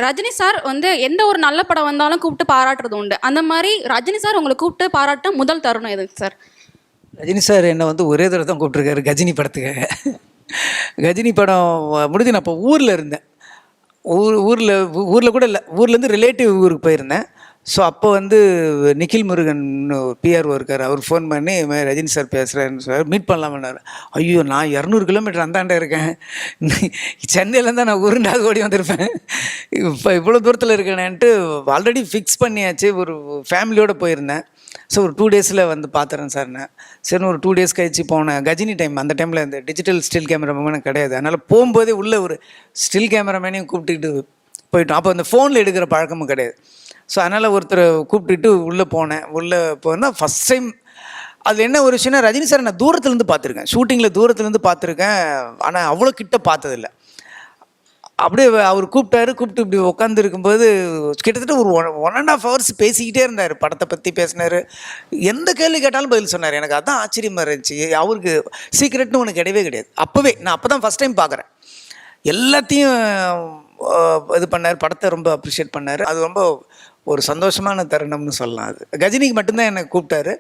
Rajini sir வந்து எந்த ஒரு நல்ல படம் வந்தாலும் கூப்பிட்டு பாராட்டுறது உண்டு. அந்த மாதிரி ரஜினி சார் உங்களை கூப்பிட்டு பாராட்ட முதல் தருணம் எதுங்க சார்? ரஜினி சார் என்னை வந்து ஒரே தடவை தான் கூப்பிட்ருக்காரு கஜினி படத்துக்காக. கஜினி படம் முடிஞ்சு நான் இப்போ ஊரில் இருந்தேன். ஊரில் கூட இல்லை, ஊர்லேருந்து ரிலேட்டிவ் ஊருக்கு போயிருந்தேன். ஸோ அப்போ வந்து நிখিல் முருகன் பிஆர்ஓ இருக்கார், அவர் ஃபோன் பண்ணி இது மாதிரி ரஜினி சார் பேசுகிறேன்னு சார் மீட் பண்ணலாம்னாரு. ஐயோ, நான் 200 கிலோமீட்டர் அந்தாண்ட இருக்கேன், சென்னையிலேருந்து தான் நான் உருண்டாக ஓடி வந்திருப்பேன், இப்போ இவ்வளோ தூரத்தில் இருக்கேனேன்ட்டு ஆல்ரெடி ஃபிக்ஸ் பண்ணியாச்சு. ஒரு ஃபேமிலியோடு போயிருந்தேன். ஸோ ஒரு 2 டேஸில் வந்து பார்த்துறேன் சார்னு. சரி, ஒரு 2 டேஸ் கழிச்சு போனேன். கஜினி டைம், அந்த டைமில் இந்த டிஜிட்டல் ஸ்டில் கேமராமேனும் கிடையாது. அதனால் போகும்போதே உள்ளே ஒரு ஸ்டில் கேமராமேனையும் கூப்பிட்டுக்கிட்டு போயிட்டோம். அப்போ அந்த ஃபோனில் எடுக்கிற பழக்கமும் கிடையாது. ஸோ அதனால் ஒருத்தரை கூப்பிட்டுட்டு உள்ளே போனேன். உள்ளே போனால் ஃபஸ்ட் டைம் அதில் என்ன ஒரு விஷயம்னா, ரஜினி சார் நான் தூரத்துலேருந்து பார்த்துருக்கேன், ஷூட்டிங்கில் தூரத்துலேருந்து பார்த்துருக்கேன். ஆனால் அவ்வளோ கிட்ட பார்த்ததில்லை. அப்படியே அவர் கூப்பிட்டு இப்படி உட்காந்துருக்கும்போது கிட்டத்தட்ட ஒரு 1.5 hours பேசிக்கிட்டே இருந்தார். படத்தை பற்றி பேசினார், எந்த கேள்வி கேட்டாலும் பதில் சொன்னார். எனக்கு அதுதான் ஆச்சரியமாக இருந்துச்சு. அவருக்கு சீக்ரெட்னு ஒன்று கிடையவே கிடையாது. நான் அப்போ தான் ஃபஸ்ட் டைம் பார்க்குறேன். எல்லாத்தையும் இது பண்ணார், படத்தை ரொம்ப அப்ரிஷியேட் பண்ணார். அது ரொம்ப ஒரு சந்தோஷமான தருணம்னு சொல்லலாம். அது கஜினிக்கு மட்டும்தான் என்னை கூப்பிட்டாரு.